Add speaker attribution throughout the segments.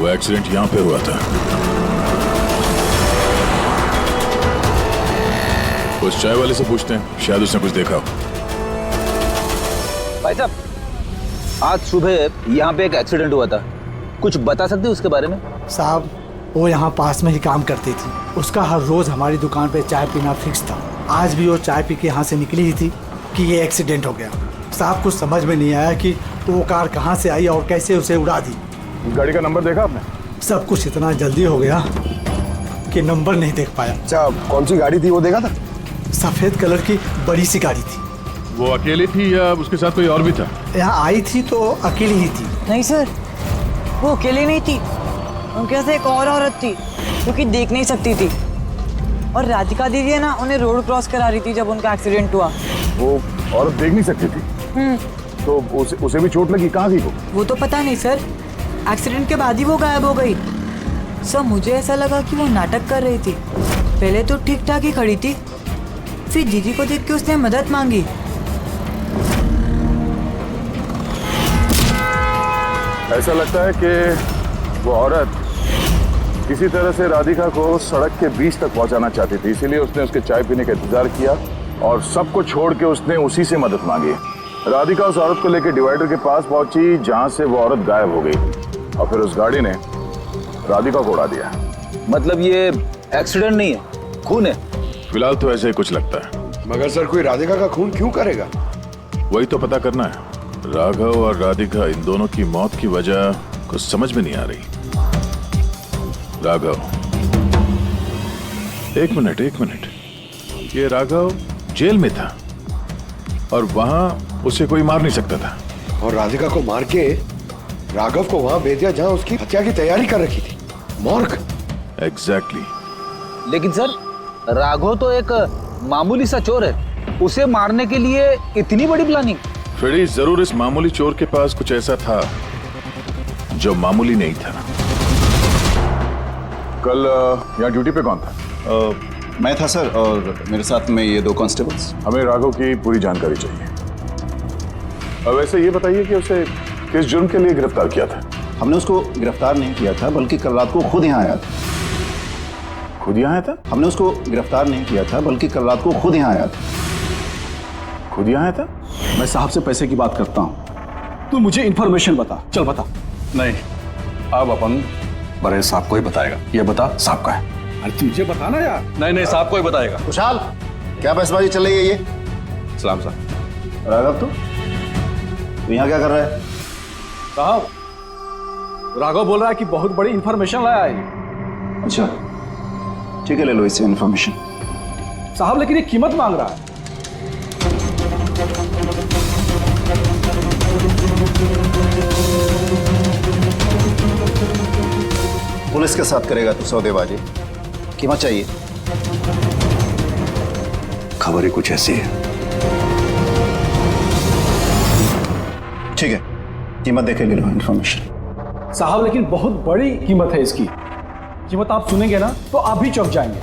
Speaker 1: वो एक्सीडेंट यहाँ पे हुआ था। उस चाय वाले से पूछते हैं, शायद उसने कुछ देखा हो।
Speaker 2: भाई साहब, आज सुबह यहाँ पे एक एक्सीडेंट हुआ था, कुछ बता सकते हो उसके बारे में?
Speaker 3: साहब, वो यहाँ पास में ही काम करती थी। उसका हर रोज हमारी दुकान पे चाय पीना फिक्स था। आज भी वो चाय पी के यहाँ से निकली ही थी कि ये एक्सीडेंट हो गया। साहब, कुछ समझ में नहीं आया कि वो कार कहाँ से आई और कैसे उसे उड़ा दी।
Speaker 1: गाड़ी का नंबर देखा आपने?
Speaker 3: सब कुछ इतना जल्दी हो गया कि नंबर नहीं देख पाया।
Speaker 4: अच्छा, कौन सी गाड़ी थी वो देखा था?
Speaker 3: सफेद कलर की बड़ी सी गाड़ी थी।
Speaker 1: वो अकेली थी या उसके साथ कोई और भी था?
Speaker 3: यहाँ आई थी तो अकेली ही थी।
Speaker 5: नहीं सर, वो अकेली नहीं थी, उनके साथ एक और औरत थी जो कि देख नहीं सकती थी। और राधिका दीदी है ना, उन्हें रोड क्रॉस करा रही थी जब उनका एक्सीडेंट हुआ।
Speaker 1: वो औरत देख नहीं सकती थी? तो उसे भी चोट लगी? कहाँ थी
Speaker 5: वो तो पता नहीं सर, एक्सीडेंट के बाद ही वो गायब हो गई। सर, मुझे ऐसा लगा कि वो नाटक कर रही थी। पहले तो ठीक ठाक ही खड़ी थी, फिर दीदी को देख के उसने मदद मांगी।
Speaker 1: ऐसा लगता है कि वो औरत किसी तरह से राधिका को सड़क के बीच तक पहुंचाना चाहती थी, इसीलिए उसने उसके चाय पीने का इंतजार किया और सबको छोड़ के उसने उसी से मदद मांगी। राधिका उस औरत को लेकर डिवाइडर के पास पहुंची जहां से वो औरत गायब हो गई और फिर उस गाड़ी ने राधिका को उड़ा दिया।
Speaker 2: मतलब ये एक्सीडेंट नहीं है, खून है?
Speaker 1: फिलहाल तो ऐसे ही कुछ लगता है।
Speaker 4: मगर सर, कोई राधिका का खून क्यों करेगा?
Speaker 1: वही तो पता करना है। राघव और राधिका, इन दोनों की मौत की वजह कुछ समझ में नहीं आ रही। राघव, एक मिनट, ये राघव जेल में था और वहां उसे कोई मार नहीं सकता था।
Speaker 4: और राधिका को मार के राघव को वहां भेज दिया जहां उसकी हत्या की तैयारी कर रखी थी, मॉर्ग।
Speaker 1: एग्जैक्टली।
Speaker 2: लेकिन सर, राघव तो एक मामूली सा चोर है, उसे मारने के लिए इतनी बड़ी प्लानिंग?
Speaker 1: फ्रेडी, जरूर इस मामूली चोर के पास कुछ ऐसा था जो मामूली नहीं था। कल यहाँ ड्यूटी पे कौन था?
Speaker 6: मैं था सर, और मेरे साथ में ये 2 कांस्टेबल्स।
Speaker 1: हमें राघव की पूरी जानकारी चाहिए। वैसे ये बताइए कि उसे किस जुर्म के लिए गिरफ्तार किया था?
Speaker 6: हमने उसको गिरफ्तार नहीं किया था, बल्कि कल रात को खुद यहाँ आया था।
Speaker 1: खुद यहाँ आया था?
Speaker 6: हमने उसको गिरफ्तार नहीं किया था, बल्कि कल रात को खुद यहाँ आया था।
Speaker 1: खुद यहाँ आया था?
Speaker 6: मैं साहब से पैसे की बात करता हूँ, तू मुझे इन्फॉर्मेशन बता। चल बता।
Speaker 7: नहीं, अब अपन बड़े साहब को ही बताएगा। ये बता, साहब का है।
Speaker 4: अरे तुझे बताना यार।
Speaker 7: नहीं, साहब को ही बताएगा।
Speaker 6: खुशहाल, क्या बहसबाजी चल रही है ये?
Speaker 7: सलाम साहब।
Speaker 6: राघव, तू यहाँ क्या कर रहा है?
Speaker 7: साहब, राघव बोल रहा है कि बहुत बड़ी इंफॉर्मेशन लाया है।
Speaker 6: अच्छा, ठीक है, ले लो इससे इन्फॉर्मेशन।
Speaker 7: साहब, लेकिन ये कीमत मांग रहा है।
Speaker 6: पुलिस के साथ करेगा तू सौदेबाजी? कीमत चाहिए?
Speaker 4: खबर ही कुछ ऐसी है।
Speaker 6: ठीक है, कीमत देखे ले लो इन्फॉर्मेशन।
Speaker 7: साहब, लेकिन बहुत बड़ी कीमत है इसकी। कीमत आप सुनेंगे ना तो आप भी चौंक जाएंगे।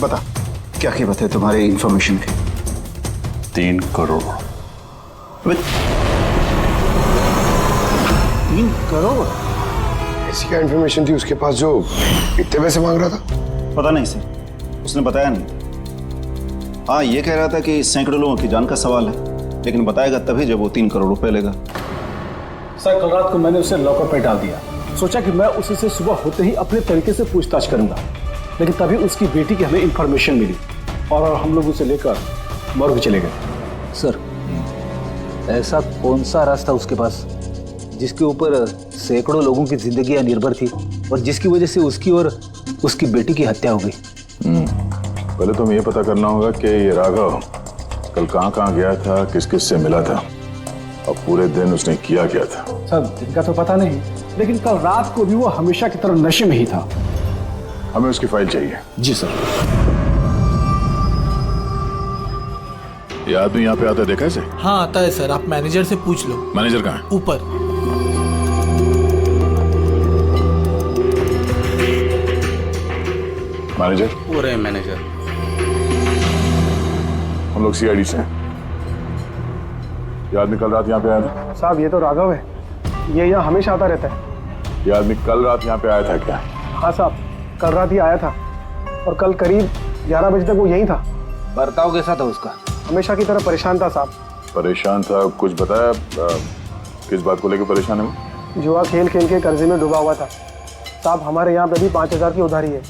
Speaker 6: बता, क्या कीमत है तुम्हारी इन्फॉर्मेशन की?
Speaker 4: 3 करोड़।
Speaker 6: 3 करोड़?
Speaker 4: ऐसी क्या इन्फॉर्मेशन थी उसके पास जो इतने पैसे मांग रहा था?
Speaker 6: पता नहीं सर, उसने बताया नहीं। हाँ, ये कह रहा था कि सैकड़ों लोगों की जान का सवाल है, लेकिन बताएगा तभी जब वो 3 करोड़ रुपए लेगा।
Speaker 7: सर, कल रात को मैंने उसे लॉकअप पे डाल दिया। सोचा कि मैं उसी से सुबह होते ही अपने तरीके से पूछताछ करूंगा, लेकिन तभी उसकी बेटी की हमें इंफॉर्मेशन मिली और हम लोग उसे लेकर मॉर्ग चले गए।
Speaker 2: सर, ऐसा कौन सा रास्ता उसके पास जिसके ऊपर सैकड़ों लोगों की जिंदगियां निर्भर थी और जिसकी वजह से उसकी और उसकी बेटी की हत्या हो गई?
Speaker 1: पहले तो ये पता करना होगा कि ये राघव कल कहाँ गया था, किस किस से मिला था और पूरे दिन उसने किया क्या था।
Speaker 7: सर, दिन का तो पता नहीं, लेकिन कल रात को भी वो हमेशा की तरह नशे में ही था।
Speaker 1: हमें उसकी फाइल चाहिए।
Speaker 7: जी सर।
Speaker 1: ये आदमी यहाँ पे आता है, देखा है इसे?
Speaker 3: हाँ, आता है सर, आप मैनेजर से पूछ लो।
Speaker 1: मैनेजर कहाँ है?
Speaker 3: ऊपर।
Speaker 1: मैनेजर?
Speaker 8: वो रहे मैनेजर।
Speaker 1: हम लोग सीआईडी से हैं। ये आदमी कल रात यहाँ पे आया था?
Speaker 8: साहब ये तो राघव है, ये यहाँ हमेशा आता रहता है।
Speaker 1: ये आदमी कल रात यहाँ पे आया था क्या?
Speaker 8: हाँ साहब, कल रात ही आया था और कल करीब 11 बजे तक वो यहीं था।
Speaker 2: बर्ताव कैसा था उसका?
Speaker 8: हमेशा की तरह परेशान था साहब।
Speaker 1: परेशान था? कुछ बताया किस बात को लेकर परेशान है वो?
Speaker 8: जुआ खेल खेल के कर्जे में डूबा हुआ था साहब। हमारे यहाँ पे भी 5,000 की उधारी है।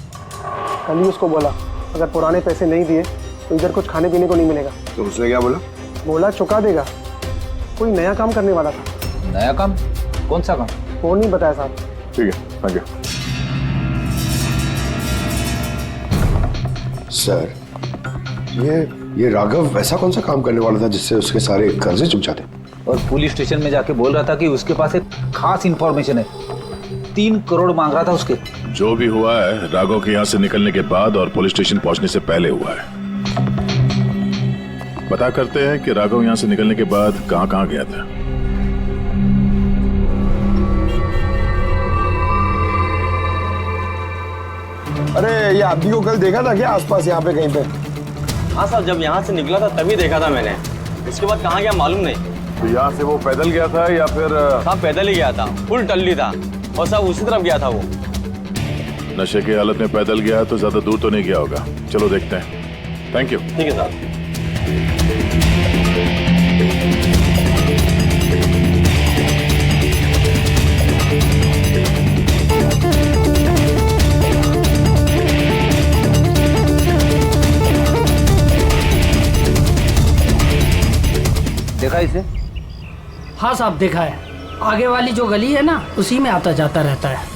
Speaker 8: कल ही उसको बोला अगर पुराने पैसे नहीं दिए तो इधर कुछ खाने पीने को नहीं मिलेगा।
Speaker 4: तो उसने क्या बोला?
Speaker 8: बोला चुका देगा। कोई नया काम करने वाला था।
Speaker 2: नया काम? कौन सा काम?
Speaker 8: वो नहीं बताया साहब।
Speaker 1: ठीक है, थैंक यू।
Speaker 4: सर, ये राघव ऐसा कौन सा काम करने वाला था जिससे उसके सारे कर्जे चुक जाते?
Speaker 2: और पुलिस स्टेशन में जाके बोल रहा था कि उसके पास एक खास इंफॉर्मेशन है। 3 करोड़ मांग रहा था उसके।
Speaker 1: जो भी हुआ है राघव के यहाँ से निकलने के बाद और पुलिस स्टेशन पहुंचने से पहले हुआ है। पता करते हैं कि राघव यहाँ से निकलने के बाद कहाँ कहाँ गया था।
Speaker 4: अरे ये आदमी को कल देखा था क्या आसपास यहाँ पे कहीं पे?
Speaker 9: हाँ साहब, जब यहाँ से निकला था तभी देखा था मैंने। इसके बाद कहाँ गया मालूम नहीं।
Speaker 1: तो यहाँ से वो पैदल गया था या फिर?
Speaker 9: साहब पैदल ही गया था, फुल टल्ली था और साहब उसी तरफ गया था वो।
Speaker 1: नशे की हालत में पैदल गया तो ज्यादा दूर तो नहीं गया होगा। चलो देखते हैं। Thank you.
Speaker 9: ठीक है साहब।
Speaker 2: देखा इसे?
Speaker 10: हाँ साहब देखा है। आगे वाली जो गली है ना उसी में आता जाता रहता है।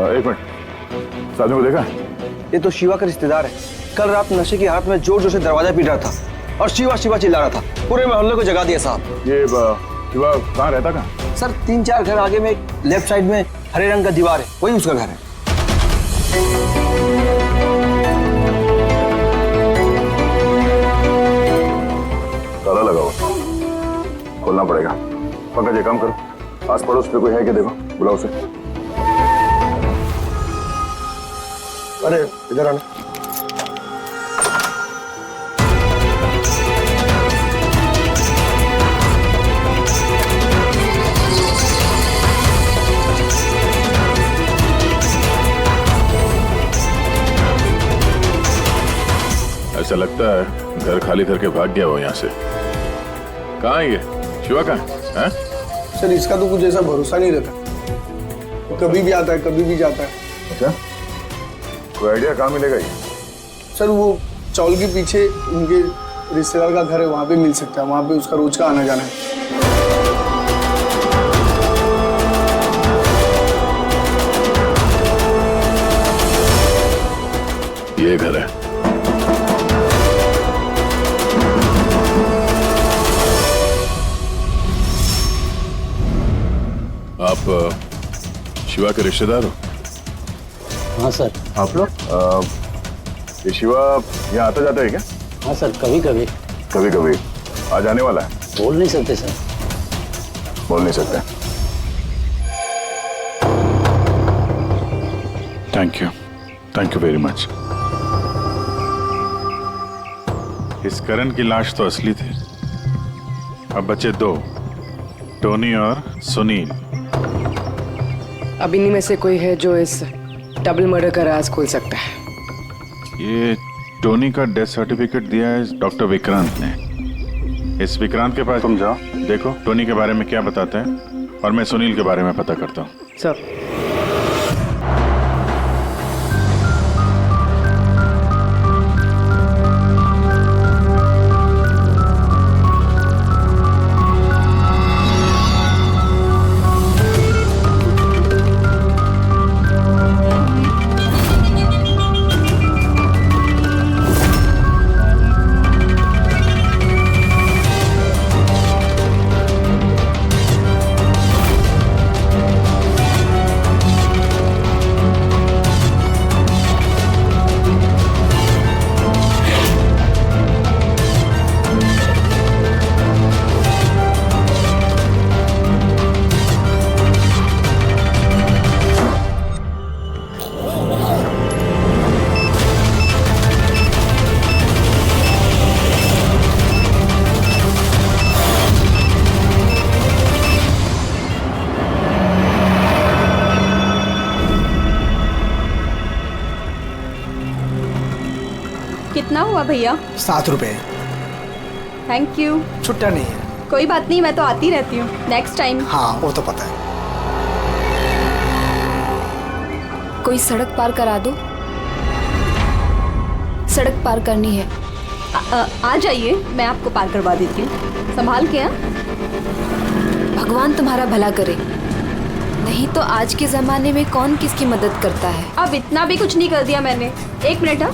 Speaker 1: एक मिनट, साधु को देखा?
Speaker 9: ये तो शिवा का रिश्तेदार है। कल रात नशे की हालत में जोर जोर से दरवाजा पीट रहा था और शिवा शिवा चिल्ला रहा था। पूरे मोहल्ले को जगा दिया साहब।
Speaker 1: ये शिवा कहाँ रहता? कहाँ
Speaker 9: सर 3-4 घर आगे में लेफ्ट साइड में हरे रंग का दीवार है, वही उसका घर है।
Speaker 1: ताला लगा हुआ, खोलना पड़ेगा। पंकज ये काम करो, आस पड़ोस पे कोई है क्या देखो, बुलाओ उसे।
Speaker 4: अरे इधर आना।
Speaker 1: ऐसा लगता है घर खाली करके भाग गया वो यहाँ से। कहाँ है ये शिवा? कहाँ है?
Speaker 8: सर इसका तो कुछ ऐसा भरोसा नहीं रहता, कभी भी आता है कभी भी जाता है।
Speaker 1: अच्छा, कोई आइडिया कहाँ मिलेगा ये?
Speaker 8: सर वो चौल के पीछे उनके रिश्तेदार का घर है, वहाँ पे मिल सकता है। वहाँ पे उसका रोज का आना जाना है।
Speaker 1: ये घर है। आप शिवा के रिश्तेदार हो?
Speaker 10: हाँ सर।
Speaker 1: आप लोग? ये शिवा यहाँ आता जाता है क्या?
Speaker 10: हाँ सर, कभी कभी।
Speaker 1: कभी कभी आज आने वाला है?
Speaker 10: बोल नहीं सकते सर।
Speaker 1: बोल नहीं सकते। Thank you very much. इस करण की लाश तो असली थी। अब बचे 2, टोनी और सुनील।
Speaker 11: अब इन्हीं में से कोई है जो इस डबल मर्डर का राज खोल सकता है।
Speaker 1: ये टोनी का डेथ सर्टिफिकेट दिया है डॉक्टर विक्रांत ने। इस विक्रांत के पास तुम जाओ, देखो टोनी के बारे में क्या बताते हैं और मैं सुनील के बारे में पता करता हूँ।
Speaker 11: सर।
Speaker 12: कितना हुआ भैया?
Speaker 3: 7 रुपए।
Speaker 12: Thank you.
Speaker 3: छुट्टा नहीं है।
Speaker 12: कोई बात नहीं, मैं तो आती रहती हूँ, नेक्स्ट टाइम।
Speaker 3: हाँ वो तो पता है।
Speaker 13: कोई सड़क पार करा दो, सड़क पार करनी है।
Speaker 12: आ जाइए, मैं आपको पार करवा देती हूँ, संभाल के।
Speaker 13: भगवान तुम्हारा भला करे, नहीं तो आज के जमाने में कौन किसकी मदद करता है।
Speaker 12: अब इतना भी कुछ नहीं कर दिया मैंने। 1 मिनट। हाँ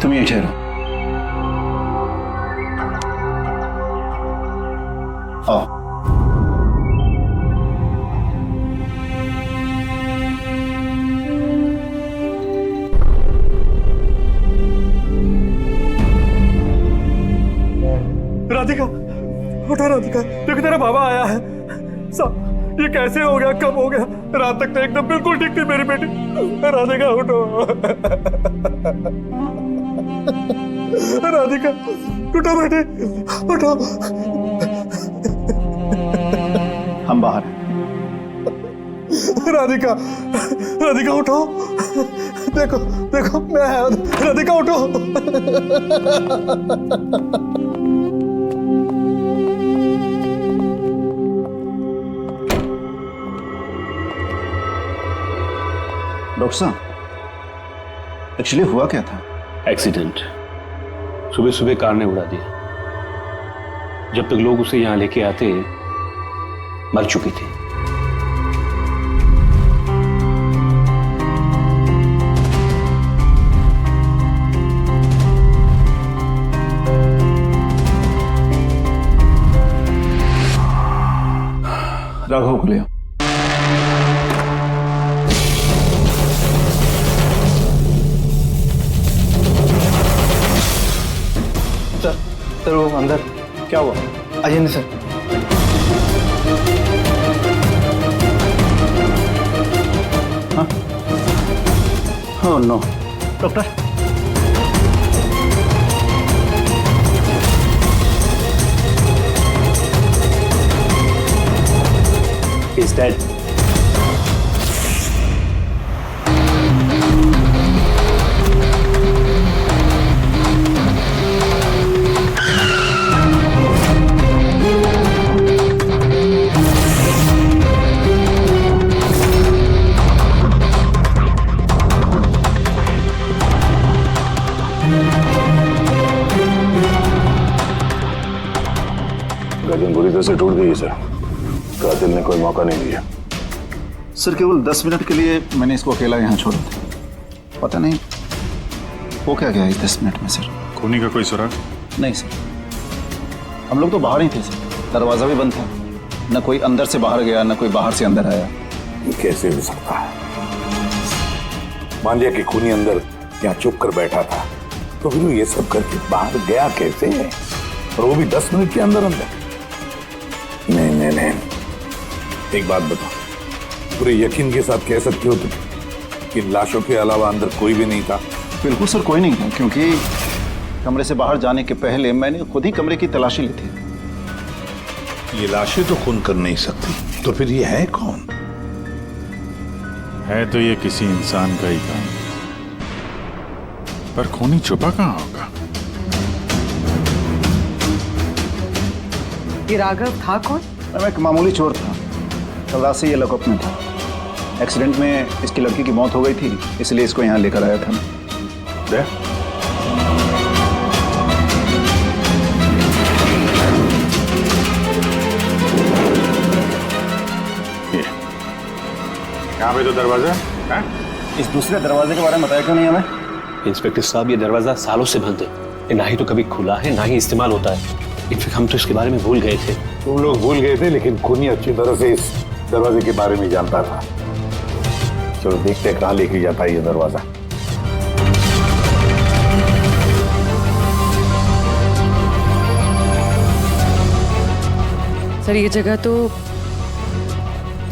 Speaker 6: तुम ये ठहरो। आओ।
Speaker 8: राधिका, उठो राधिका, देखो तेरा बाबा आया है। सब ये कैसे हो गया, कब हो गया? रात तक तो एकदम बिल्कुल ठीक थी मेरी बेटी। राधिका उठो। राधिका उठो बेटे, उठो।
Speaker 6: हम बाहर।
Speaker 8: राधिका, राधिका उठो। देखो देखो मैं, राधिका उठो।
Speaker 6: डॉक्टर साहब, एक्चुअली हुआ क्या था?
Speaker 7: एक्सीडेंट। सुबह सुबह कार ने उड़ा दिया। जब तक लोग उसे यहां लेके आते मर चुकी थी।
Speaker 6: राघव को ले आओ।
Speaker 9: सर वो अंदर
Speaker 7: क्या हुआ?
Speaker 9: अजय सर।
Speaker 6: हाँ? Oh no.
Speaker 7: Doctor, is dead.
Speaker 1: गर्दन बुरी तरह से टूट गई है सर। कातिल ने कोई मौका नहीं दिया।
Speaker 6: सर केवल 10 मिनट के लिए मैंने इसको अकेला यहाँ छोड़ा था। पता नहीं वो क्या गया इस 10 मिनट में सर।
Speaker 1: खूनी का कोई सुराग?
Speaker 6: नहीं सर, हम लोग तो बाहर ही थे सर, दरवाजा भी बंद था। न कोई अंदर से बाहर गया, न कोई बाहर से अंदर आया।
Speaker 1: ये कैसे हो सकता है? मान लिया कि खूनी अंदर यहाँ चुप कर बैठा था, तो फिर ये सब करके बाहर गया कैसे है? और वो भी 10 मिनट के अंदर अंदर। नहीं नहीं नहीं, एक बात बताओ, पूरे यकीन के साथ कह सकते हो तुम कि लाशों के अलावा अंदर कोई भी नहीं था?
Speaker 6: बिल्कुल सर, कोई नहीं था, क्योंकि कमरे से बाहर जाने के पहले मैंने खुद ही कमरे की तलाशी ली थी।
Speaker 1: ये लाशें तो खून कर नहीं सकती, तो फिर ये है कौन?
Speaker 14: है तो ये किसी इंसान का ही काम, पर खूनी छुपा कहाँ होगा?
Speaker 5: ये राघव था कौन?
Speaker 6: मैं एक मामूली चोर था, कल रात से ये लॉकअप में था। एक्सीडेंट में इसकी लड़की की मौत हो गई थी, इसलिए इसको यहाँ लेकर आया था।
Speaker 1: यहाँ पे तो दरवाजा है?
Speaker 6: इस दूसरे दरवाजे के बारे में बताया क्यों नहीं हमें?
Speaker 7: इंस्पेक्टर साहब, ये दरवाजा सालों से बंद है, ये ना ही तो कभी खुला है ना ही इस्तेमाल होता है। इनफैक्ट हम तो इसके बारे में भूल गए थे।
Speaker 1: तुम लोग भूल गए थे, लेकिन खूनी अच्छी तरह से इस दरवाजे के बारे में जानता था। चलो देखते हैं कहाँ लेके जाता है ये दरवाजा।
Speaker 11: सर ये जगह तो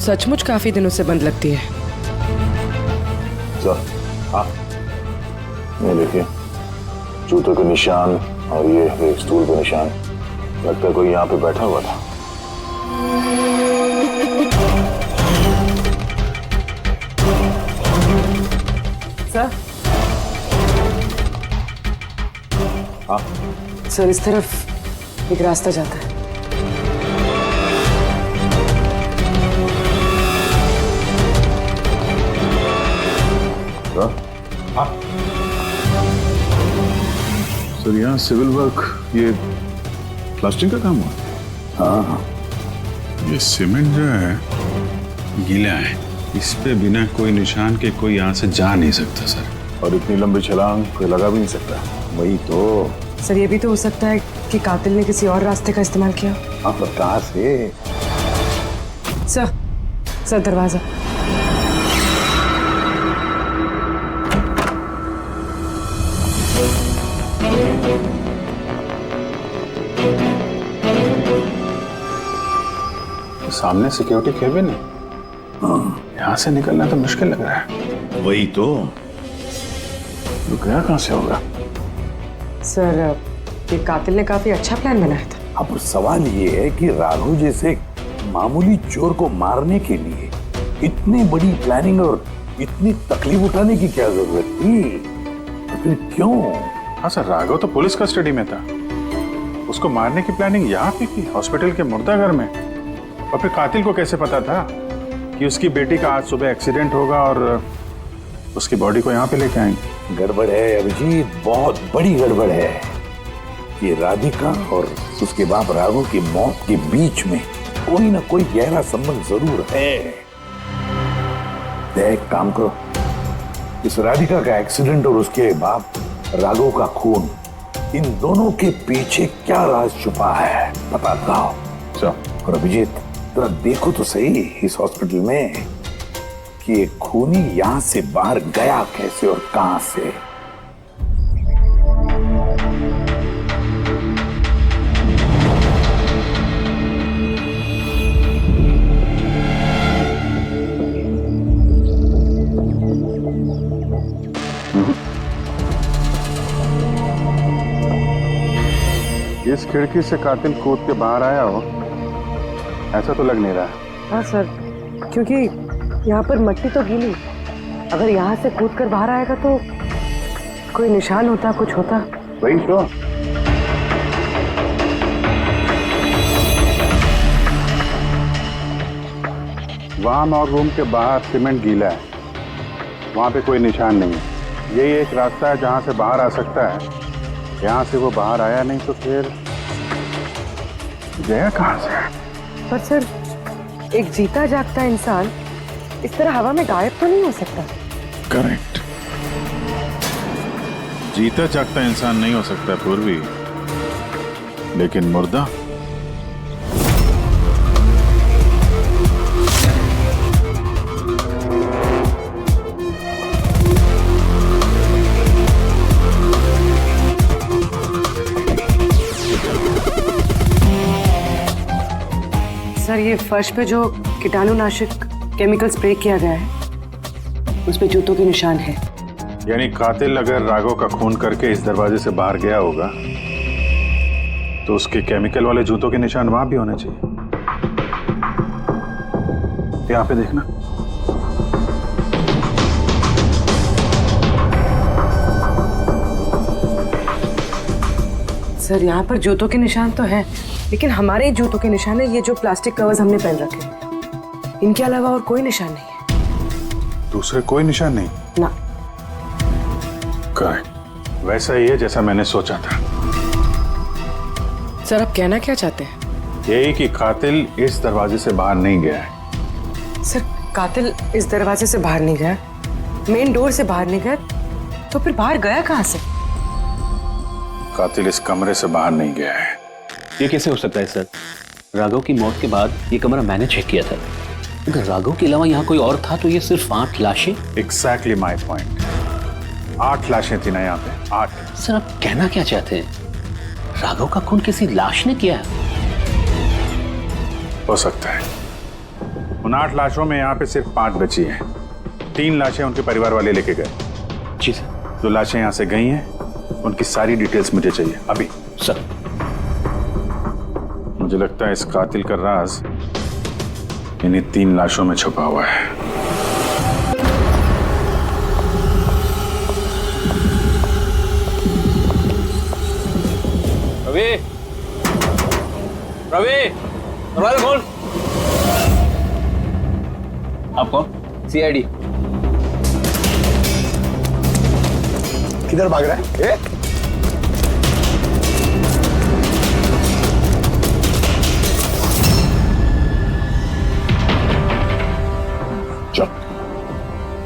Speaker 11: सचमुच काफी दिनों से बंद लगती है।
Speaker 1: सर, हाँ, ये देखिए जूतों के निशान और ये स्टूल के निशान, लगता है कोई यहाँ पे बैठा हुआ था।
Speaker 11: सर,
Speaker 1: हाँ
Speaker 11: सर इस तरफ एक रास्ता जाता है।
Speaker 1: हाँ सर, यहाँ सिविल वर्क, ये प्लास्टिक का काम हुआ। हाँ,
Speaker 14: ये सीमेंट जो है गीला है, इस पे बिना कोई निशान के कोई यहाँ से जा नहीं सकता सर।
Speaker 1: और इतनी लंबी छलांग कोई लगा भी नहीं सकता। वही तो
Speaker 11: सर ये भी तो हो सकता है कि कातिल ने किसी और रास्ते का इस्तेमाल किया।
Speaker 1: हाँ, पर कहाँ से?
Speaker 11: सर दरवाजा।
Speaker 14: सामने सिक्योरिटी केबिन है, यहाँ से निकलना तो मुश्किल लग रहा है।
Speaker 1: वही तो गया कहाँ से होगा?
Speaker 11: सर ये कातिल ने काफी अच्छा प्लान बनाया था।
Speaker 1: अब सवाल ये है कि राघव जैसे मामूली चोर को मारने के लिए इतनी बड़ी प्लानिंग और इतनी तकलीफ उठाने की क्या जरूरत थी? तो फिर क्यों?
Speaker 14: हाँ सर, राघव तो पुलिस कस्टडी में था, उसको मारने की प्लानिंग यहाँ पे की, हॉस्पिटल के मुर्दाघर में। और फिर कातिल को कैसे पता था कि उसकी बेटी का आज सुबह एक्सीडेंट होगा और उसकी बॉडी को यहाँ पे लेके आएंगे?
Speaker 1: गड़बड़ है अभिजीत, बहुत बड़ी गड़बड़ है। ये राधिका और उसके बाप राघव की मौत के बीच में कोई ना कोई गहरा संबंध जरूर है। एक काम करो, इस राधिका का एक्सीडेंट और उसके बाप राघव का खून, इन दोनों के पीछे क्या राज छुपा है पता लगाओ। और अभिजीत जरा देखो तो सही इस हॉस्पिटल में कि ये खूनी यहां से बाहर गया कैसे और कहां से।
Speaker 14: इस खिड़की से कातिल कूद के बाहर आया हो, ऐसा तो लग नहीं रहा।
Speaker 11: हाँ सर, क्योंकि यहाँ पर मट्टी तो गीली, अगर यहाँ से कूद कर बाहर आएगा तो कोई निशान होता, कुछ होता।
Speaker 1: वही तो।
Speaker 14: वहाँ मॉर्ग रूम के बाहर सीमेंट गीला है, वहाँ पे कोई निशान नहीं है। यही एक रास्ता है जहाँ से बाहर आ सकता है। यहाँ से वो बाहर आया नहीं तो फिर गया कहाँ से?
Speaker 11: पर सर एक जीता जागता इंसान इस तरह हवा में गायब तो नहीं हो सकता।
Speaker 14: करेक्ट, जीता जागता इंसान नहीं हो सकता पूर्वी, लेकिन मुर्दा।
Speaker 11: सर ये फर्श पे जो कीटाणुनाशक केमिकल स्प्रे किया गया है उस पे जूतों के निशान है।
Speaker 14: यानी कातिल अगर राघव का खून करके इस दरवाजे से बाहर गया होगा तो उसके केमिकल वाले जूतों के निशान वहां भी होने चाहिए। यहाँ पे देखना।
Speaker 11: सर यहाँ पर जूतों के निशान तो है, लेकिन हमारे ही जूतों के निशान है ये जो प्लास्टिक कवर्स हमने पहन रखे हैं। इनके अलावा और कोई निशान नहीं है।
Speaker 14: दूसरे कोई निशान नहीं
Speaker 11: ना।
Speaker 14: करेक्ट, वैसा ही है जैसा मैंने सोचा था।
Speaker 11: सर आप कहना क्या चाहते हैं?
Speaker 14: यही कि कातिल इस दरवाजे से बाहर नहीं गया है।
Speaker 11: सर कातिल इस दरवाजे से बाहर नहीं गया, मेन डोर से बाहर नहीं गया, तो फिर बाहर गया कहाँ से?
Speaker 14: कातिल इस कमरे से बाहर नहीं गया है।
Speaker 2: ये कैसे हो सकता है सर? राघव की मौत के बाद ये कमरा मैंने चेक किया था। अगर राघव के अलावा यहाँ कोई और था तो ये सिर्फ 8 लाशें।
Speaker 14: Exactly my point. 8 लाशें थी ना यहाँ पे, 8।
Speaker 2: सर आप कहना क्या चाहते हैं? राघव का खून किसी लाश ने किया है?
Speaker 14: हो सकता है। उन 8 लाशों में यहाँ पे सिर्फ 5 बची हैं। 3 लाशें उनके परिवार वाले लेके गए।
Speaker 9: जी सर।
Speaker 14: जो लाशें यहाँ से गई हैं उनकी सारी डिटेल्स मुझे चाहिए अभी।
Speaker 9: सर।
Speaker 14: मुझे लगता है इस कातिल का राज इन्हीं 3 लाशों में छुपा हुआ है।
Speaker 9: रवि, रवि, दरवाजा खोल। आप कौन? सीआईडी।
Speaker 4: किधर भाग रहा है?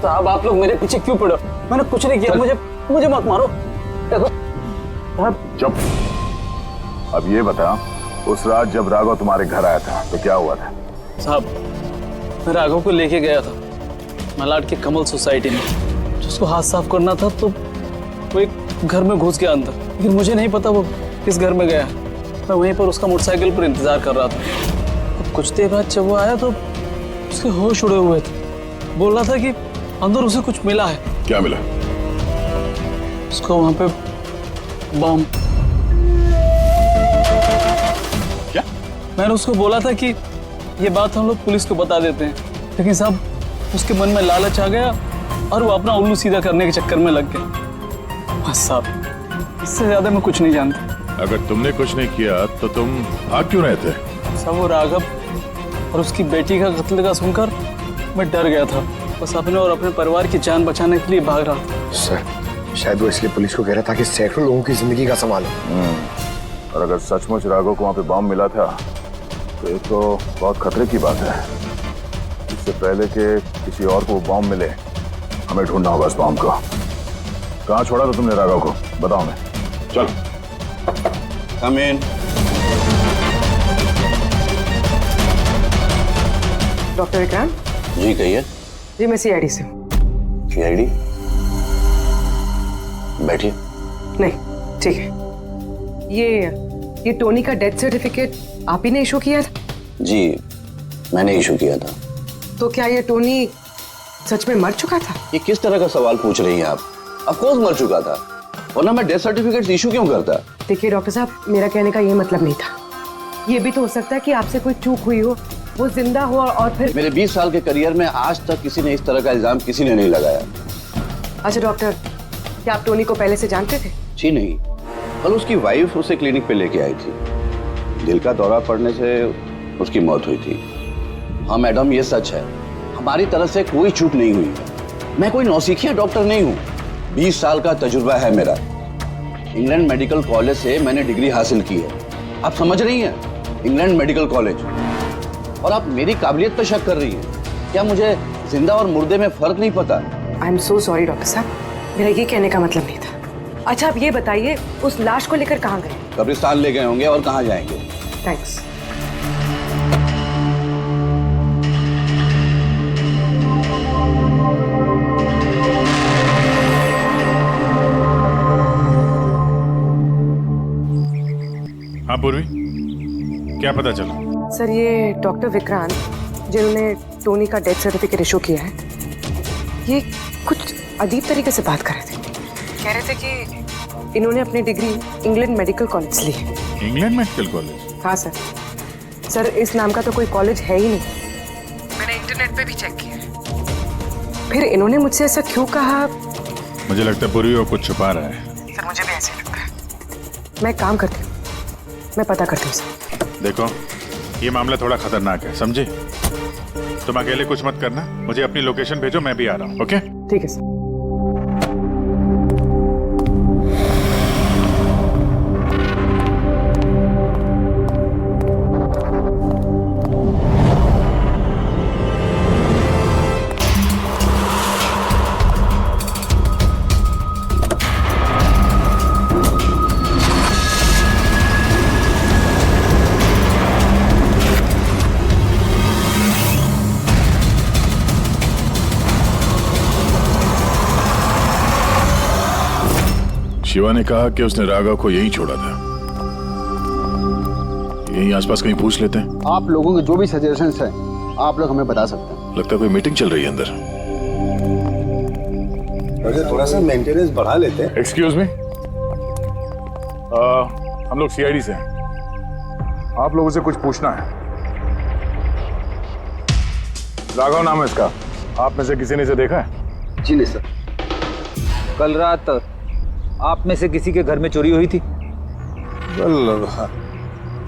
Speaker 9: साहब आप लोग मेरे पीछे क्यों पड़े? मैंने कुछ नहीं किया। मुझे मत मारो। देखो
Speaker 1: चुप। अब ये बता, उस रात जब राघव तुम्हारे घर आया था तो क्या हुआ था?
Speaker 9: साहब, मैं राघव को लेके गया था मलाड के कमल सोसाइटी में। उसको हाथ साफ करना था तो वो एक घर में घुस गया अंदर, लेकिन मुझे नहीं पता वो किस घर में गया। मैं वहीं पर उसका मोटरसाइकिल पर इंतजार कर रहा था। अब कुछ देर बाद जब वो आया तो उसके होश उड़े हुए थे। बोल रहा था कि अंदर उसे कुछ मिला है।
Speaker 1: क्या मिला?
Speaker 9: उसको वहां पे बम।
Speaker 1: क्या?
Speaker 9: मैंने उसको बोला था कि ये बात हम लोग पुलिस को बता देते हैं, लेकिन साहब उसके मन में लालच आ गया और वो अपना उल्लू सीधा करने के चक्कर में लग गया। बस साहब, इससे ज्यादा मैं कुछ नहीं जानता।
Speaker 1: अगर तुमने कुछ नहीं किया तो तुम भाग क्यों रहे थे?
Speaker 9: साहब वो राघव और उसकी बेटी का कत्ल का सुनकर मैं डर गया था। बस अपने और अपने परिवार की जान बचाने के लिए भाग रहा था।
Speaker 4: सर, शायद वो इसलिए पुलिस को कह रहा था कि सैकड़ों लोगों की जिंदगी का सवाल है।
Speaker 1: और अगर सचमुच राघव को वहां पे बम मिला था तो ये तो बहुत खतरे की बात है। इससे पहले कि किसी और को बम मिले, हमें ढूंढना होगा इस बम को। कहाँ छोड़ा था तुमने राघव को? बताओ। मैं चल।
Speaker 6: कम इन।
Speaker 11: डॉक्टर विक्रांत।
Speaker 6: जी कहिए।
Speaker 11: जी मैं सीआईडी से हूँ।
Speaker 6: सीआईडी? बैठिए।
Speaker 11: नहीं, ठीक है। ये टोनी का डेथ सर्टिफिकेट आप ही ने इशू किया था?
Speaker 6: जी मैंने इशू किया था।
Speaker 11: तो क्या ये टोनी सच में मर चुका था?
Speaker 6: ये किस तरह का सवाल पूछ रही हैं आप? ऑफ कोर्स मर चुका था, वरना मैं डेथ सर्टिफिकेट इशू क्यों करता?
Speaker 11: देखिए डॉक्टर साहब, मेरा कहने का ये मतलब नहीं था। ये भी तो हो सकता है कि आपसे कोई चूक हुई हो, वो जिंदा हो और फिर।
Speaker 6: मेरे 20 साल के करियर में आज तक किसी ने इस तरह का इल्जाम किसी ने नहीं लगाया।
Speaker 11: अच्छा डॉक्टर, क्या आप टोनी को पहले से जानते थे?
Speaker 6: जी नहीं, कल उसकी वाइफ उसे क्लिनिक पे लेके आई थी। दिल का दौरा पड़ने से उसकी मौत हुई थी। हाँ मैडम, ये सच है, हमारी तरफ से कोई चूक नहीं हुई। मैं कोई नौसिखिया डॉक्टर नहीं हूँ। 20 साल का तजुर्बा है मेरा। इंग्लैंड मेडिकल कॉलेज से मैंने डिग्री हासिल की है। आप समझ रही हैं? England medical college. और आप मेरी काबिलियत पर शक कर रही हैं। क्या मुझे जिंदा और मुर्दे में फर्क नहीं पता?
Speaker 11: I am so sorry doctor साहब, मेरा ये कहने का मतलब नहीं था। अच्छा आप ये बताइए, उस लाश को लेकर कहाँ गए?
Speaker 6: कब्रिस्तान ले गए होंगे, और कहाँ जाएंगे।
Speaker 11: थैंक्स।
Speaker 14: हाँ पूर्वी, क्या पता चला?
Speaker 11: सर ये डॉक्टर विक्रांत जिन्होंने टोनी का डेथ सर्टिफिकेट इशू किया है, ये कुछ अजीब तरीके से बात कर रहे थे। कह रहे थे कि इन्होंने अपनी डिग्री इंग्लैंड मेडिकल कॉलेज ली है।
Speaker 14: England medical college?
Speaker 11: हाँ सर। सर इस नाम का तो कोई कॉलेज है ही नहीं। मैंने इंटरनेट पे भी चेक किया। फिर इन्होंने मुझसे ऐसा क्यों कहा?
Speaker 14: मुझे लगता है पूर्वी वो कुछ छुपा रहा है।
Speaker 11: सर मुझे भी ऐसे लगता है। मैं काम करती हूँ, मैं पता करती हूँ सर।
Speaker 14: देखो ये मामला थोड़ा खतरनाक है, समझे? तुम अकेले कुछ मत करना, मुझे अपनी लोकेशन भेजो, मैं भी आ रहा हूँ। ओके?
Speaker 11: ठीक है सर।
Speaker 1: शिवा ने कहा कि उसने राघव को यहीं छोड़ा था। यहीं आसपास कहीं पूछ लेते हैं।
Speaker 15: आप लोगों के जो भी सजेशंस हैं आप लोग हमें बता सकते हैं।
Speaker 1: लगता है कोई मीटिंग चल रही है अंदर।
Speaker 4: थोड़ा सा मेंटेनेंस बढ़ा लेते हैं।
Speaker 1: एक्सक्यूज मी, हम लोग सीआईडी से हैं। आप लोगों से कुछ पूछना है। राघव नाम है इसका। आप में से किसी ने इसे देखा है?
Speaker 2: जी नहीं सर। कल रात आप में से किसी के घर में चोरी हुई थी?
Speaker 4: Well,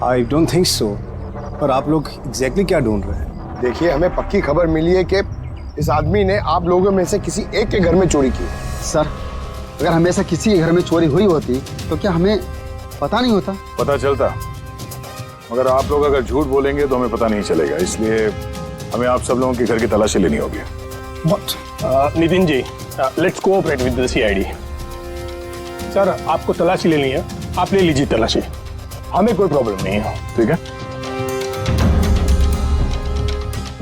Speaker 4: I don't think so. पर आप लोग एग्जैक्टली क्या ढूंढ रहे हैं? देखिए, हमें पक्की खबर मिली है कि इस आदमी ने आप लोगों में से किसी एक के घर में चोरी की।
Speaker 15: सर, अगर हमेशा किसी के घर में चोरी हुई होती तो क्या हमें पता नहीं होता?
Speaker 1: पता चलता, मगर आप लोग अगर झूठ बोलेंगे तो हमें पता नहीं चलेगा। इसलिए हमें आप सब लोगों के घर की तलाशी लेनी होगी।
Speaker 7: Nitin ji, let's cooperate with the CID. Sir, आपको तलाशी लेनी है, आप ले लीजिए तलाशी, हमें कोई प्रॉब्लम नहीं है।
Speaker 1: ठीक है,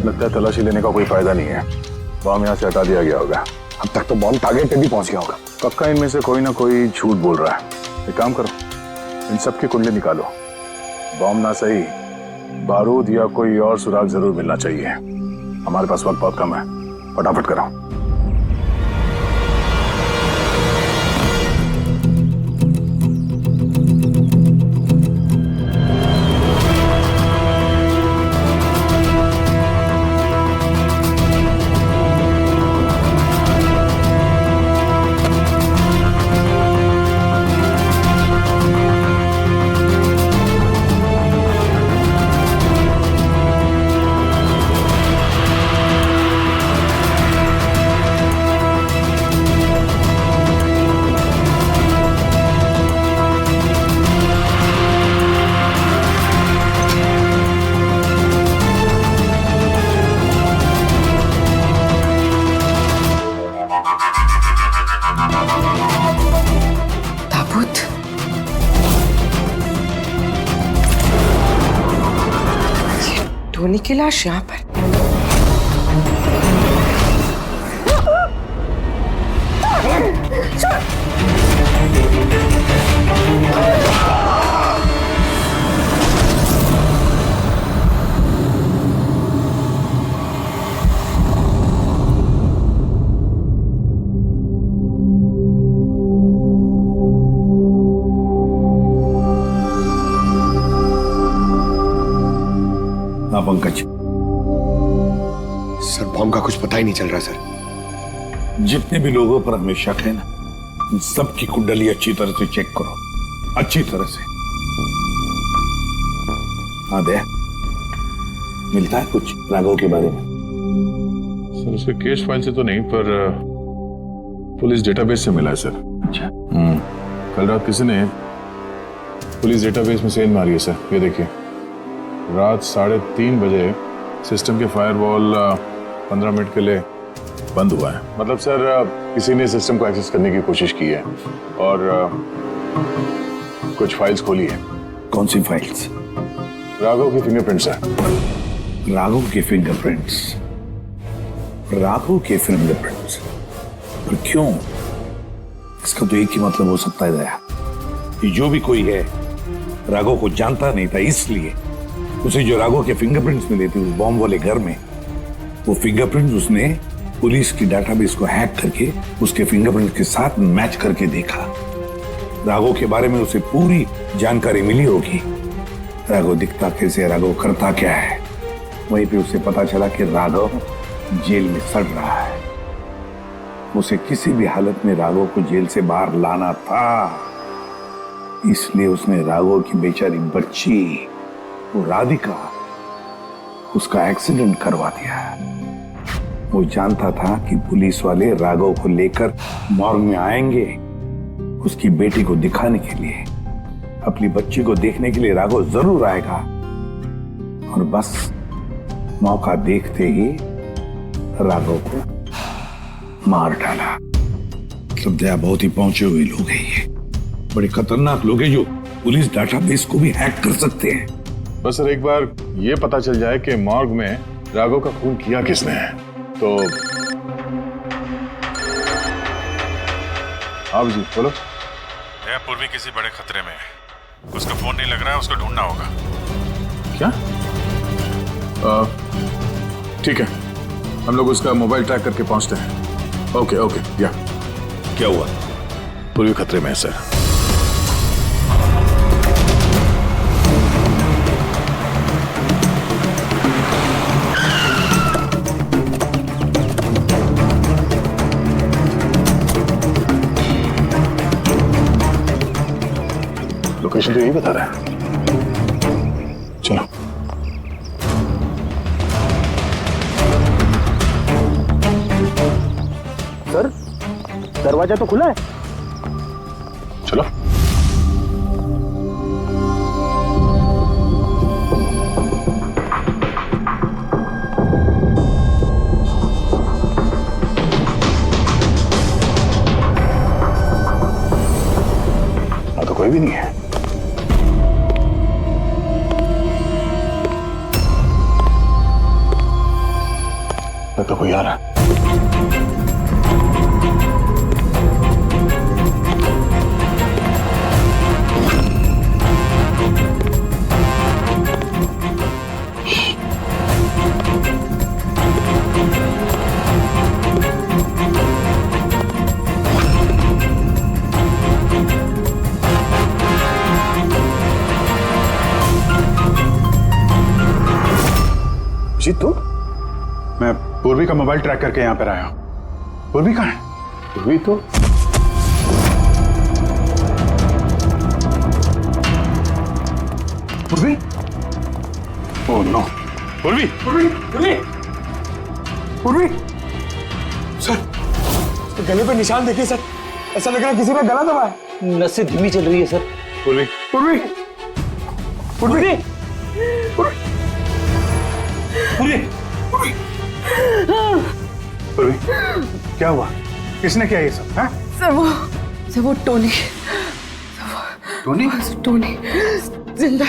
Speaker 1: लगता है तलाशी लेने का कोई फायदा नहीं है। बॉम्ब यहाँ से हटा दिया गया होगा।
Speaker 4: अब तक तो बॉम्ब टारगेट पे भी पहुंच गया होगा।
Speaker 1: पक्का इनमें से कोई ना कोई झूठ बोल रहा है। एक काम करो, इन सबकी कुंडली निकालो। बॉम्ब ना सही, बारूद या कोई और सुराग जरूर मिलना चाहिए। हमारे पास वक्त बहुत कम है, फटाफट करो।
Speaker 11: टोनी की लाश यहाँ पर।
Speaker 4: पंकज, सर बॉम्ब का कुछ पता ही नहीं चल रहा। सर,
Speaker 16: जितने भी लोगों पर हमें शक है ना, उन सबकी कुंडली अच्छी तरह से चेक करो, अच्छी तरह से। हाँ दया, मिलता है कुछ राघव के बारे में?
Speaker 1: सर, उसके केस फाइल से तो नहीं, पर पुलिस डेटाबेस से मिला है सर।
Speaker 16: अच्छा।
Speaker 1: कल रात किसी ने पुलिस डेटाबेस में सेंध मारी है सर। ये देखिए, रात 3:30 बजे सिस्टम के फायरवॉल 15 मिनट के लिए बंद हुआ है। मतलब सर, किसी ने सिस्टम को एक्सेस करने की कोशिश की है और कुछ फाइल्स खोली है।
Speaker 16: कौन सी फाइल्स?
Speaker 1: राघव के फिंगरप्रिंट्स है।
Speaker 16: राघव के फिंगरप्रिंट्स? राघव के फिंगरप्रिंट्स? पर क्यों? इसका तो एक ही मतलब हो सकता है दया, कि जो भी कोई है राघव को जानता नहीं था, इसलिए उसे जो राघव के फिंगरप्रिंट्स मिले थे उस बॉम्ब वाले घर में, वो फिंगरप्रिंट्स उसने पुलिस की डाटाबेस को हैक करके उसके फिंगरप्रिंट के साथ मैच करके देखा। राघव के बारे में उसे पूरी जानकारी मिली होगी। राघव दिखता कैसे, राघव करता क्या है। वहीं पे उसे पता चला कि राघव जेल में सड़ रहा है। उसे किसी भी हालत में राघव को जेल से बाहर लाना था, इसलिए उसने राघव की बेचारी बच्ची, वो राधिका, उसका एक्सीडेंट करवा दिया। वो जानता था कि पुलिस वाले राघव को लेकर मॉर्ग में आएंगे उसकी बेटी को दिखाने के लिए। अपनी बच्ची को देखने के लिए राघव जरूर आएगा, और बस मौका देखते ही राघव को मार डाला। मतलब दया, बहुत ही पहुंचे हुए लोग हैं ये, बड़े खतरनाक लोग हैं जो पुलिस डाटाबेस को भी हैक कर सकते हैं।
Speaker 1: बस सर, एक बार ये पता चल जाए कि मॉर्ग में राघव का खून किया किसने है तो। आप जी बोलो।
Speaker 14: पूर्वी किसी बड़े खतरे में है, उसका फोन नहीं लग रहा है, उसको ढूंढना होगा।
Speaker 1: क्या? ठीक है, हम लोग उसका मोबाइल ट्रैक करके पहुंचते हैं। ओके ओके, या क्या हुआ? पूर्वी खतरे में है सर। लोकेशन तो यही बता रहा है। चलो।
Speaker 8: सर, दरवाजा तो खुला है।
Speaker 1: चलो। तो कोई भी नहीं है। तो कोई आ रहा है।
Speaker 14: जी तुम? मैं पूर्वी का मोबाइल ट्रैक करके यहाँ पर आया हूँ। पूर्वी कहाँ है?
Speaker 1: पूर्वी तो
Speaker 14: पूर्वी? Oh no. पूर्वी पूर्वी पूर्वी
Speaker 4: पूर्वी सर, गले पे निशान देखिए सर, ऐसा लग रहा है किसी ने गला दबाया।
Speaker 2: नसें धीमी चल रही है सर।
Speaker 14: पूर्वी
Speaker 4: पूर्वी पूर्वी
Speaker 14: पूर्वी पूर्वी क्या हुआ? किसने किया ये सब? हाँ?
Speaker 11: सर वो टोनी जिंदा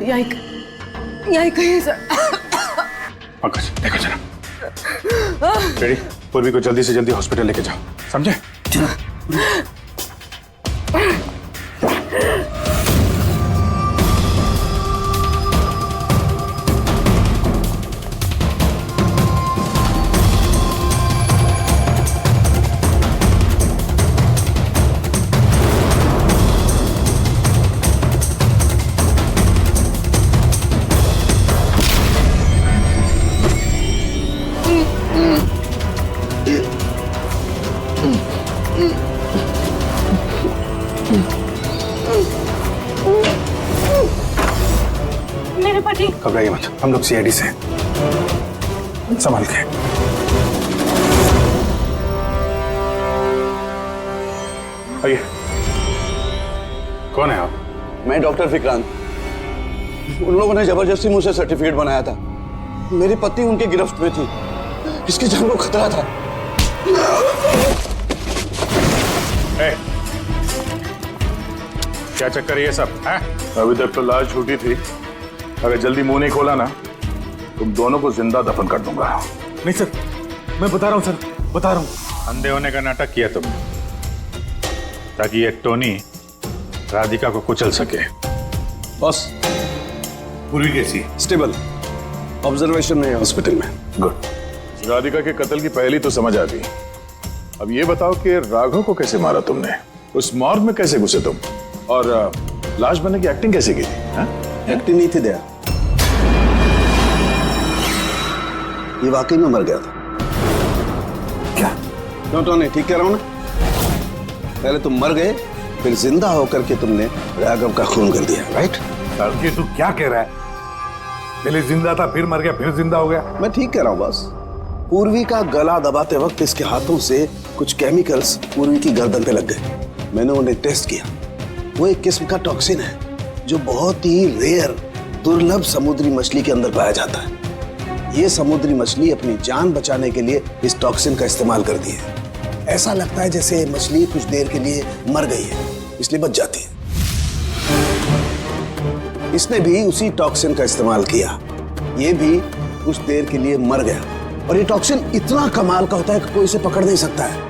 Speaker 11: यही कहीं है सर।
Speaker 14: पंकज देखो जरा। रेडी? पूर्वी को जल्दी से जल्दी हॉस्पिटल लेके जाओ, समझे?
Speaker 12: मेरे पति।
Speaker 14: घबराइए मत, हम लोग सीआईडी से हैं। संभाल के। आइए। कौन है आप?
Speaker 6: मैं डॉक्टर विक्रांत। उन लोगों ने जबरदस्ती मुझसे सर्टिफिकेट बनाया था। मेरी पत्नी उनके गिरफ्त में थी, इसकी जान को खतरा था।
Speaker 14: क्या चक्कर है ये सब? है?
Speaker 1: अभी तक तो लाश छूटी थी, अगर जल्दी मुंह नहीं खोला ना तुम दोनों को जिंदा दफन कर दूंगा।
Speaker 14: नहीं सर, मैं बता रहा हूं सर, बता रहा हूं। अंधे होने का नाटक किया तुमने ताकि ये टोनी राधिका को कुचल सके।
Speaker 6: बस
Speaker 14: पूर्वी कैसी?
Speaker 6: स्टेबल, ऑब्जर्वेशन में हॉस्पिटल में।
Speaker 1: गुड। राधिका के कत्ल की पहली तो समझ आ गई। अब ये बताओ कि राघव को कैसे मारा तुमने? उस मॉर्ग में कैसे घुसे तुम? और लाश बनने की एक्टिंग कैसे की थी?
Speaker 6: एक्टिंग नहीं थी दया, ये वाकई में मर गया था।
Speaker 1: क्या?
Speaker 6: क्यों टोनी, ठीक कह रहा हूं ना? पहले तुम मर गए, फिर जिंदा होकर के तुमने राघव का खून कर दिया, राइट?
Speaker 16: तू क्या कह रहा है? पहले जिंदा था, फिर मर गया, फिर जिंदा हो गया।
Speaker 6: मैं ठीक कह रहा हूं बस। पूर्वी का गला दबाते वक्त इसके हाथों से कुछ केमिकल्स पूर्वी की गर्दन पे लग गए। मैंने उन्हें टेस्ट किया, वो एक किस्म का टॉक्सिन है जो बहुत ही रेयर, दुर्लभ समुद्री मछली के अंदर पाया जाता है। ये समुद्री मछली अपनी जान बचाने के लिए इस टॉक्सिन का इस्तेमाल करती है। ऐसा लगता है जैसे मछली कुछ देर के लिए मर गई है, इसलिए बच जाती है। इसने भी उसी टॉक्सिन का इस्तेमाल किया, ये भी कुछ देर के लिए मर गया। और ये टॉक्सिन इतना कमाल का होता है कि कोई इसे पकड़ नहीं सकता है।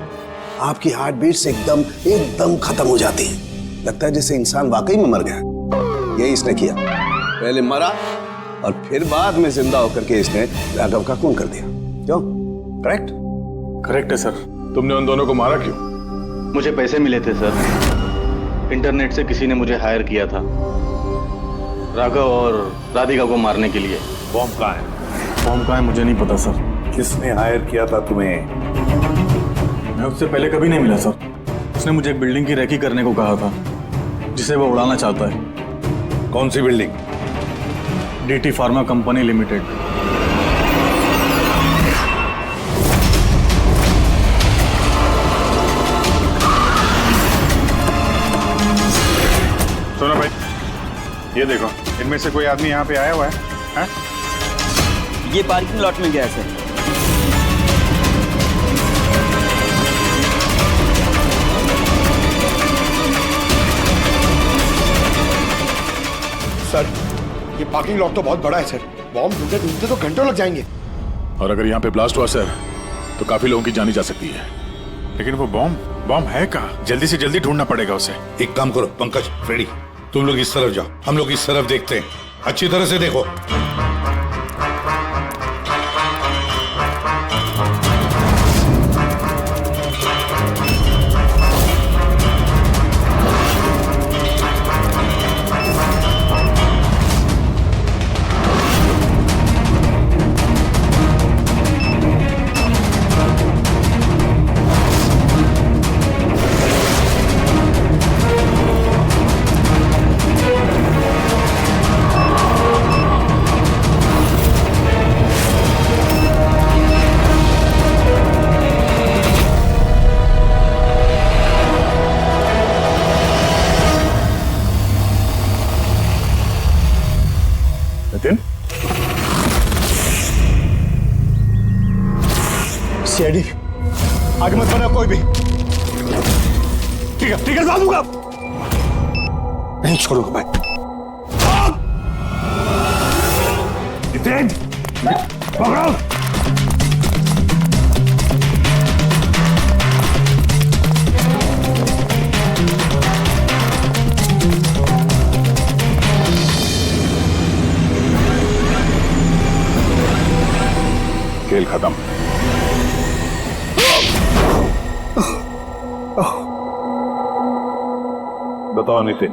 Speaker 6: आपकी हार्ट बीट से एकदम खत्म हो जाती है, लगता है जैसे इंसान वाकई में मर गया। यही इसने किया। पहले मरा और फिर बाद में जिंदा होकर के इसने राघव का खून कर दिया। क्यों? करेक्ट?
Speaker 14: करेक्ट है सर। तुमने उन दोनों को मारा क्यों?
Speaker 17: मुझे पैसे मिले थे सर। इंटरनेट से किसी ने मुझे हायर किया था राघव और राधिका को मारने के लिए।
Speaker 14: बॉम्ब कहाँ है?
Speaker 17: बॉम्ब कहाँ है मुझे नहीं पता सर।
Speaker 16: किसने हायर किया था तुम्हें?
Speaker 17: मैं उससे पहले कभी नहीं मिला सर। उसने मुझे एक बिल्डिंग की रेकी करने को कहा था जिसे वो उड़ाना चाहता है।
Speaker 16: कौन सी building?
Speaker 17: DT pharma company limited.
Speaker 14: सुनो भाई, ये देखो, इनमें से कोई आदमी यहाँ पे आया हुआ है?
Speaker 18: ये पार्किंग लॉट में गया सर।
Speaker 4: सर, ये पार्किंग लॉट तो बहुत बड़ा है सर। बॉम्ब ढूंढते ढूंढते तो घंटों लग जाएंगे।
Speaker 1: और अगर यहाँ पे ब्लास्ट हुआ सर, तो काफी लोगों की जान जा सकती है।
Speaker 14: लेकिन वो बॉम्ब है कहाँ? जल्दी से जल्दी ढूंढना पड़ेगा उसे।
Speaker 16: एक काम करो पंकज, फ्रेडी, तुम लोग इस तरफ जाओ, हम लोग इस तरफ देखते हैं। अच्छी तरह से देखो।
Speaker 4: सीआईडी आगे मत बढ़ना कोई भी। ठीक है दूंगा। नहीं छोड़ूंगा मैं। पकड़ो।
Speaker 1: खेल खत्म।
Speaker 16: बताओ नितिन,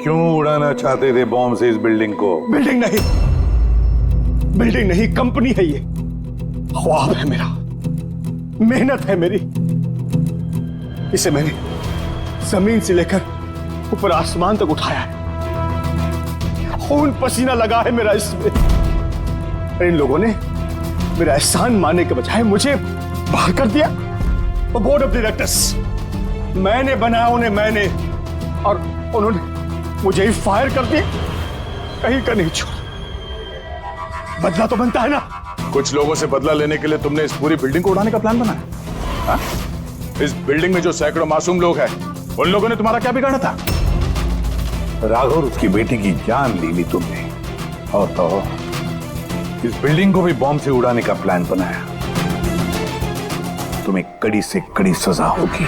Speaker 16: क्यों उड़ाना चाहते थे बॉम्ब से इस बिल्डिंग को?
Speaker 4: बिल्डिंग नहीं, कंपनी है ये। ख्वाब है मेरा, मेहनत है मेरी। इसे मैंने जमीन से लेकर ऊपर आसमान तक उठाया है। खून पसीना लगा है मेरा इसमें। इन लोगों ने मेरा एहसान मानने के बजाय मुझे बाहर कर दिया। बोर्ड ऑफ डायरेक्टर्स मैंने बनाया उन्हें, मैंने, और उन्होंने मुझे ही फायर कर दिया। कहीं का नहीं छोड़ा। बदला तो बनता है ना।
Speaker 1: कुछ लोगों से बदला लेने के लिए तुमने इस पूरी बिल्डिंग को उड़ाने का प्लान बनाया? हाँ? इस बिल्डिंग में जो सैकड़ों मासूम लोग हैं, उन लोगों ने तुम्हारा क्या बिगाड़ा था?
Speaker 16: राघव और उसकी बेटी की जान ले ली तुमने, और तो इस बिल्डिंग को भी बॉम्ब से उड़ाने का प्लान बनाया। तुम्हें कड़ी से कड़ी सजा होगी।